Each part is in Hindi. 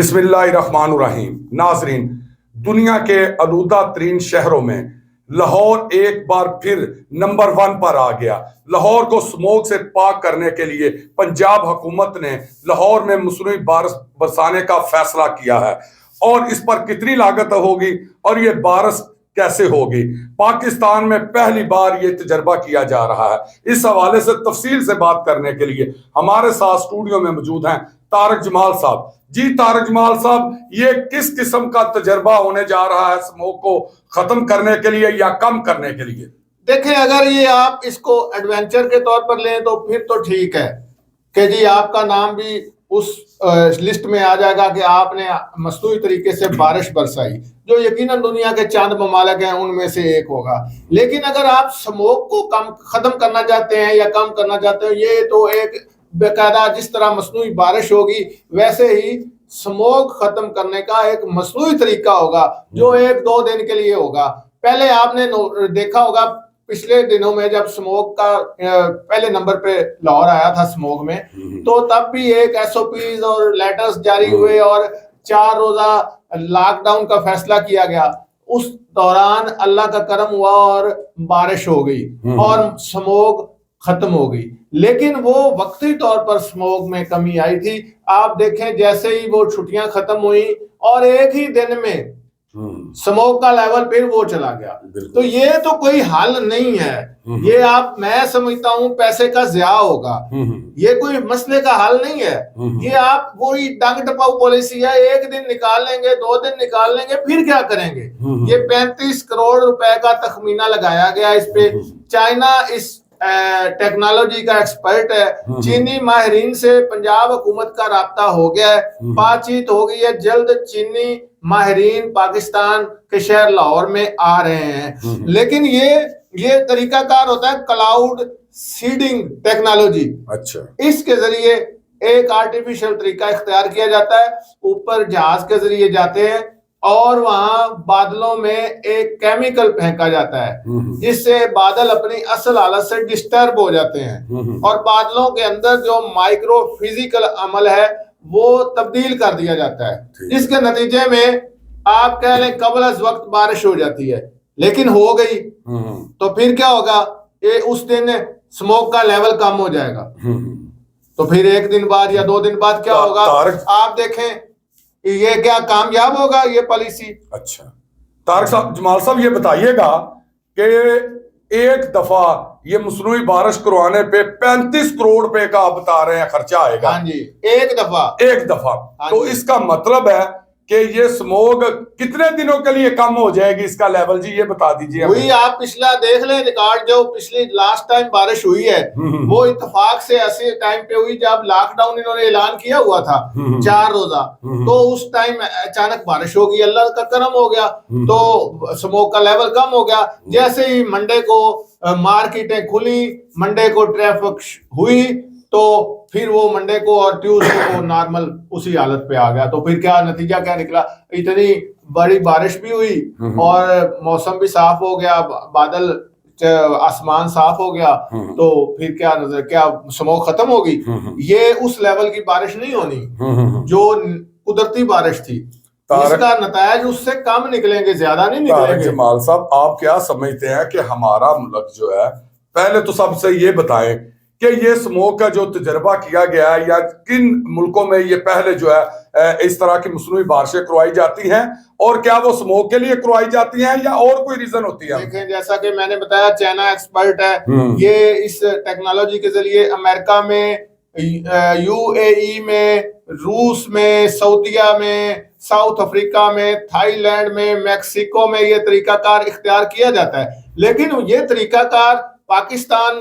बिस्मिल्लाहिर्रहमानुर्रहीम। नाजरीन, दुनिया के आलूदा तरीन शहरों में लाहौर एक बार फिर नंबर 1 पर आ गया। लाहौर को स्मोक से पाक करने के लिए पंजाब हुकूमत ने लाहौर में मसनूई बारिश बरसाने का फैसला किया है। और इस पर कितनी लागत होगी और ये बारिश कैसे होगी, पाकिस्तान में पहली बार ये तजर्बा किया जा रहा है। इस हवाले से तफसील से बात करने के लिए हमारे साथ स्टूडियो में मौजूद हैं तारक जमाल साहब। जी तारक जमाल साहब, ये किस किस्म का तजर्बा होने जा रहा है स्मोक को खत्म करने के लिए या कम करने के लिए? देखें, अगर ये आप इसको एडवेंचर के तौर पर लें तो फिर तो ठीक है कि जी आपका नाम भी उस लिस्ट में आ जाएगा कि आपने मसनूई तरीके से बारिश बरसाई, जो यकीनन दुनिया के चंद ममालिक हैं उनमें से एक होगा। लेकिन अगर आप स्मोक को खत्म करना चाहते हैं या कम करना चाहते हैं, ये तो एक बेकायदा जिस तरह मसनूई बारिश होगी वैसे ही स्मोक खत्म करने का एक मसनूई तरीका होगा जो 1-2 दिन के लिए होगा। पहले आपने देखा होगा पिछले दिनों में जब स्मोक का पहले नंबर पे लाहौर आया था स्मोक में, तो तब भी एक SOPs और लेटर्स जारी हुए और 4 रोजा लॉकडाउन का फैसला किया गया। उस दौरान अल्लाह का करम हुआ और बारिश हो गई और स्मोक खत्म हो गई। लेकिन वो वक्ती तौर पर स्मोक में कमी आई थी। आप देखें, जैसे ही वो छुट्टियां खत्म हुई और एक ही दिन में स्मोक का लेवल फिर वो चला गया। तो ये तो कोई हल नहीं है। ये मैं समझता हूँ पैसे का ज़िया होगा। ये कोई मसले का हल नहीं है। ये आप वही डंग टपाऊ पॉलिसी है, एक दिन निकाल लेंगे, 2 दिन निकाल लेंगे, फिर क्या करेंगे? ये 35 करोड़ रुपए का तखमीना लगाया गया इस पे। चाइना इस टेक्नोलॉजी का एक्सपर्ट है। चीनी माहिरीन से पंजाब हुकूमत का राब्ता हो गया है, बातचीत हो गई है। जल्द चीनी माहिरीन पाकिस्तान के शहर लाहौर में आ रहे हैं। लेकिन ये तरीकाकार होता है क्लाउड सीडिंग टेक्नोलॉजी। अच्छा, इसके जरिए एक आर्टिफिशियल तरीका इख्तियार किया जाता है। ऊपर जहाज के जरिए जाते हैं और वहां बादलों में एक केमिकल फेंका जाता है जिससे बादल अपनी असल हालत से डिस्टर्ब हो जाते हैं और बादलों के अंदर जो माइक्रो फिजिकल अमल है वो तब्दील कर दिया जाता है, जिसके नतीजे में आप कह लें कबल अज़ वक्त बारिश हो जाती है। लेकिन हो गई तो फिर क्या होगा? ये उस दिन स्मोक का लेवल कम हो जाएगा। तो फिर 1 दिन बाद या 2 दिन बाद क्या होगा? आप देखें, ये क्या कामयाब होगा ये पॉलिसी? अच्छा, तारक साहब, जमाल साहब, ये बताइएगा कि एक दफा ये मसनूई बारिश करवाने पे 35 करोड़ रुपए का आप बता रहे हैं खर्चा आएगा। हाँ जी, एक दफा। तो इसका मतलब है कि ये स्मोक कितने दिनों के लिए कम हो जाएगी इसका लेवल? जी ये बता दीजिए। वही आप पिछला देख लें रिकॉर्ड, जो पिछली लास्ट टाइम बारिश हुई है वो इत्तेफाक से ऐसे टाइम पे हुई जब लॉकडाउन इन्होंने ऐलान किया हुआ था 4 रोजा। तो उस टाइम अचानक बारिश हो गई, अल्लाह का करम हो गया, तो स्मोक का लेवल कम हो गया। जैसे ही मंडे को मार्केटें खुली, मंडे को ट्रैफिक हुई, तो फिर वो मंडे को और ट्यूसडे को नॉर्मल उसी हालत पे आ गया। तो फिर क्या नतीजा क्या निकला? इतनी बड़ी बारिश भी हुई और मौसम भी साफ हो गया, बादल आसमान साफ हो गया। तो फिर क्या स्मोक खत्म होगी? ये उस लेवल की बारिश नहीं होनी जो कुदरती बारिश थी। इसका नतायज उससे कम निकलेंगे, ज्यादा नहीं निकलेंगे। जमाल साहब, आप क्या समझते हैं कि हमारा मुल्क जो है, पहले तो सबसे ये बताएं कि ये स्मोक का जो तजर्बा किया गया है या किन मुल्कों में ये पहले जो है इस तरह की मसनूई बारिशें करवाई जाती हैं, और क्या वो स्मोक के लिए करवाई जाती हैं या और कोई रीजन होती है? देखें, जैसा कि मैंने बताया, चाइना एक्सपर्ट है। ये इस टेक्नोलॉजी के जरिए अमेरिका में, UAE में, रूस में, सऊदीया में, साउथ अफ्रीका में, थाईलैंड में, मैक्सिको में ये तरीकाकार इख्तियार किया जाता है। लेकिन ये तरीकाकार पाकिस्तान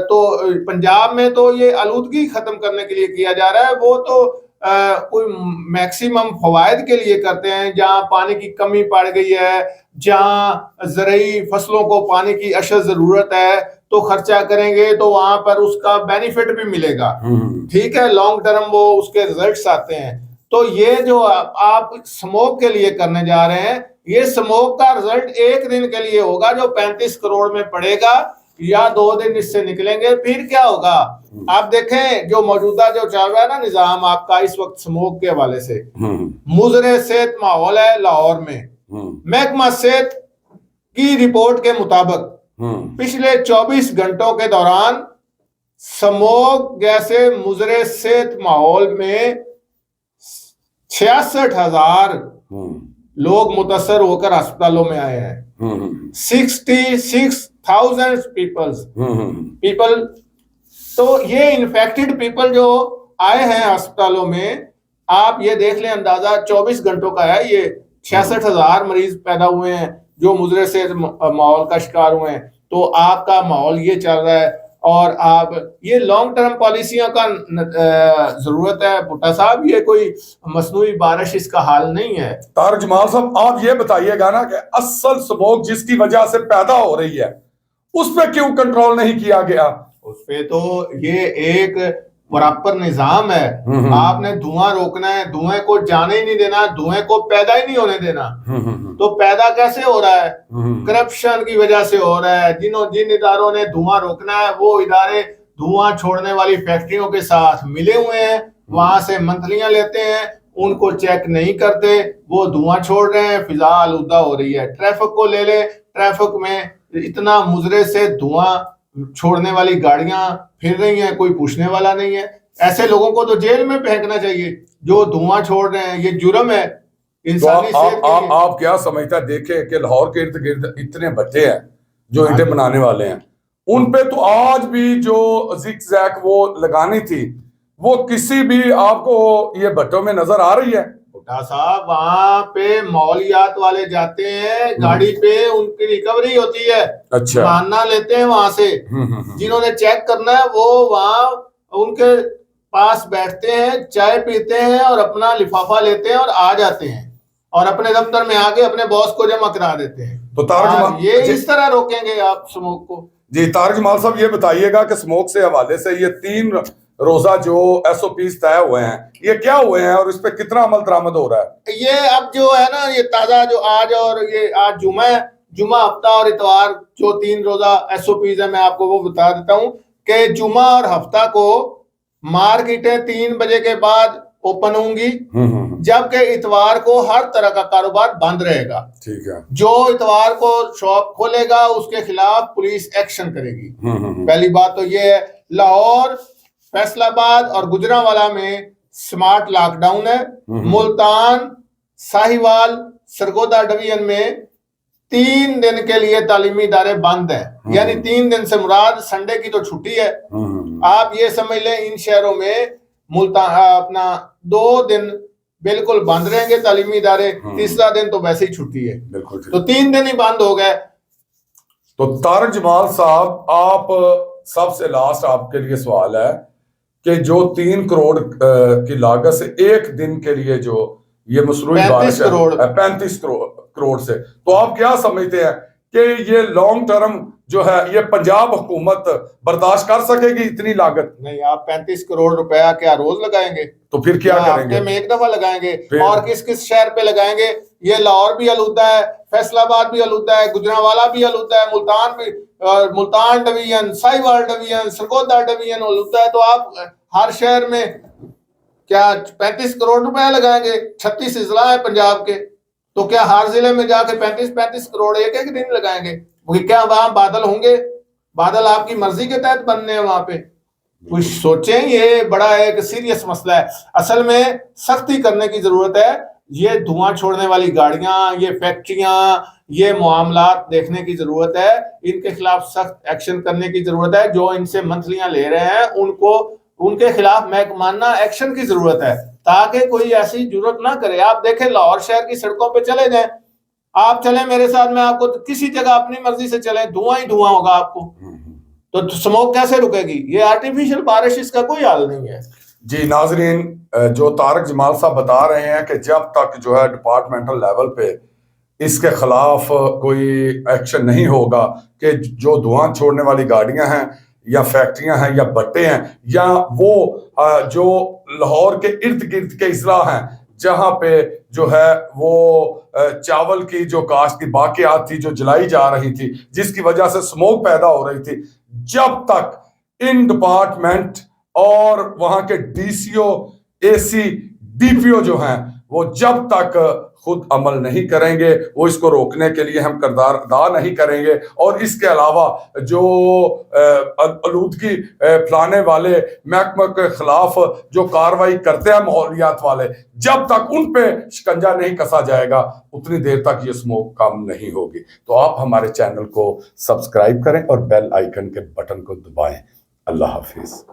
तो पंजाब में तो ये आलूदगी खत्म करने के लिए किया जा रहा है। वो तो कोई मैक्सिमम फवायद के लिए करते हैं। जहाँ पानी की कमी पड़ गई है, जहाँ ज़रूरी फसलों को पानी की अशद जरूरत है, तो खर्चा करेंगे तो वहां पर उसका बेनिफिट भी मिलेगा। ठीक है, लॉन्ग टर्म वो उसके रिजल्ट्स आते हैं। तो ये जो आप स्मोक के लिए करने जा रहे हैं, ये स्मोक का रिजल्ट 1 दिन के लिए होगा जो 35 करोड़ में पड़ेगा। या 2 दिन इससे निकलेंगे, फिर क्या होगा? आप देखें जो मौजूदा जो चल रहा है ना निजाम आपका इस वक्त स्मोक के हवाले से, मुजरे सेहत माहौल है लाहौर में। महकमा सेहत की रिपोर्ट के मुताबिक पिछले 24 घंटों के दौरान स्मोक जैसे मुजरे सेहत माहौल में 66,000 लोग मुतासर होकर अस्पतालों में आए हैं। 66,000 पीपल। तो ये इन्फेक्टेड पीपल जो आए हैं अस्पतालों में, आप ये देख लें, अंदाजा 24 घंटों का है। ये 66,000 मरीज पैदा हुए हैं जो मुजरे से माहौल का शिकार हुए हैं। तो आपका माहौल ये चल रहा है, और आप ये लॉन्ग टर्म पॉलिसियों का जरूरत है भुट्टा साहब। ये कोई मसनूई बारिश इसका हाल नहीं है। तारक जमाल साहब, आप ये बताइएगा ना कि असल स्मोक जिसकी वजह से पैदा हो रही है उस पर क्यों कंट्रोल नहीं किया गया? उस पे तो ये एक प्रॉपर निजाम है। आपने धुआं रोकना है, धुएं को जाने ही नहीं देना, धुएं को पैदा ही नहीं होने देना। तो पैदा कैसे हो रहा है? करप्शन की वजह से हो रहा है। जिन इदारों ने धुआं रोकना है वो इदारे धुआं छोड़ने वाली फैक्ट्रियों के साथ मिले हुए हैं, वहां से मंथलियां लेते हैं, उनको चेक नहीं करते, वो धुआं छोड़ रहे हैं, फिजा आलूदा हो रही है। ट्रैफिक को ले ले, ट्रैफिक में इतना मुजरे से धुआं छोड़ने वाली गाड़ियां फिर रही हैं, कोई पूछने वाला नहीं है। ऐसे लोगों को तो जेल में फेंकना चाहिए जो धुआं छोड़ रहे हैं। ये जुर्म है इंसानी सेहत के लिए। आप क्या समझता है, देखे कि लाहौर के इर्द गिर्द इतने भट्टे हैं जो ईंटें बनाने वाले हैं, उन पे तो आज भी जो जिग-जैग वो लगानी थी वो किसी भी आपको ये भट्टों में नजर आ रही है? भुट्टा साहब, वहां पे मौलियात वाले जाते हैं गाड़ी पे, उनकी रिकवरी होती है। अच्छा, मानना लेते हैं वहां से। जिन्होंने चेक करना है वो वहां उनके पास बैठते हैं, चाय पीते हैं और अपना लिफाफा लेते हैं और आ जाते हैं, और अपने दफ्तर में आके अपने बॉस को जमा करा देते हैं। तो तारक ये इस तरह रोकेंगे आप स्मोक को? जी तारक जमाल साहब, ये बताइएगा कि स्मोक से हवाले से ये 3 रोजा जो SOPs तय हुए हैं, ये क्या हुए हैं और इस पे कितना अमल दरामद हो रहा है? ये अब जो है ना, ये ताजा जो आज, और ये आज जुमा है, जुमा हफ्ता और इतवार जो 3 रोजा SOPs है, मैं आपको वो बता देता हूँ कि जुमा और हफ्ता को मार्केटें 3 बजे के बाद ओपन होंगी, जबकि इतवार को हर तरह का कारोबार बंद रहेगा। ठीक है। जो इतवार को शॉप खोलेगा उसके खिलाफ पुलिस एक्शन करेगी। पहली बात तो ये है। लाहौर, फैसलाबाद और गुजरांवाला में स्मार्ट लॉकडाउन है। मुल्तान, साहिवाल, सरगोदा डिवीजन में 3 दिन के लिए तालीमी इदारे बंद हैं। यानी 3 दिन से मुराद संडे की तो छुट्टी है। आप ये समझ लें इन शहरों में मुल्तान अपना 2 दिन बिल्कुल बंद रहेंगे तालीमी इदारे, तीसरा दिन तो वैसे ही छुट्टी है। बिल्कुल, तो 3 दिन ही बंद हो गए। तो तारक जमाल साहब, आप सबसे लास्ट आपके लिए सवाल है कि जो 3 करोड़ की लागत से 1 दिन के लिए जो ये मसरूई 35 करोड़ से, तो आप क्या समझते हैं कि ये लॉन्ग टर्म जो है ये पंजाब हुकूमत बर्दाश्त कर सकेगी इतनी लागत? नहीं, आप 35 करोड़ रुपया क्या रोज लगाएंगे? तो फिर क्या करेंगे? हफ्ते में 1 दफा लगाएंगे। और किस किस शहर पे लगाएंगे? ये लाहौर भी आलूदा है, फैसलाबाद भी आलूदा है, गुजरांवाला भी आलूदा है, मुल्तान भी, Multan division, Sahiwal division, Sargodha division आलूदा है। तो आप हर शहर में क्या 35 करोड़ रुपया लगाएंगे? 36 जिला है पंजाब के, तो क्या हर जिले में जाके 35 करोड़ एक दिन लगाएंगे? क्या वहां बादल होंगे? बादल आपकी मर्जी के तहत बनने हैं वहां पे? कुछ सोचें, ये बड़ा एक सीरियस मसला है। असल में सख्ती करने की जरूरत है। ये धुआं छोड़ने वाली गाड़ियां, ये फैक्ट्रियां, ये मामलात देखने की जरूरत है। इनके खिलाफ सख्त एक्शन करने की जरूरत है। जो इनसे मंथलियां ले रहे हैं उनको, उनके खिलाफ महकमाना एक्शन की जरूरत है, ताकि कोई ऐसी जरूरत ना करे। आप देखें लाहौर शहर की सड़कों पे चले जाएं, आप चलें मेरे साथ, मैं आपको किसी जगह अपनी मर्जी से चलें, धुआं ही धुआं होगा आपको। तो स्मोक कैसे रुकेगी? ये आर्टिफिशियल बारिश, इसका कोई हल नहीं है। जी नाजरीन, जो तारक जमाल साहब बता रहे हैं कि जब तक जो है डिपार्टमेंटल लेवल पे इसके खिलाफ कोई एक्शन नहीं होगा कि जो धुआं छोड़ने वाली गाड़ियां हैं या फैक्ट्रियां हैं या भट्टे हैं या वो जो लाहौर के इर्द गिर्द के इजला हैं जहां पे जो है वो चावल की जो काश्त की बाकियात थी जो जलाई जा रही थी, जिसकी वजह से स्मोक पैदा हो रही थी, जब तक इन डिपार्टमेंट और वहां के डीसीओ, एसी, डीपीओ जो हैं वो जब तक खुद अमल नहीं करेंगे, वो इसको रोकने के लिए हम किरदार अदा नहीं करेंगे। और इसके अलावा जो आलूदगी फैलाने वाले महकमे के खिलाफ जो कार्रवाई करते हैं माहौलियात वाले, जब तक उन पे शिकंजा नहीं कसा जाएगा उतनी देर तक ये स्मोक कम नहीं होगी। तो आप हमारे चैनल को सब्सक्राइब करें और बेल आइकन के बटन को दबाएं। अल्लाह हाफिज।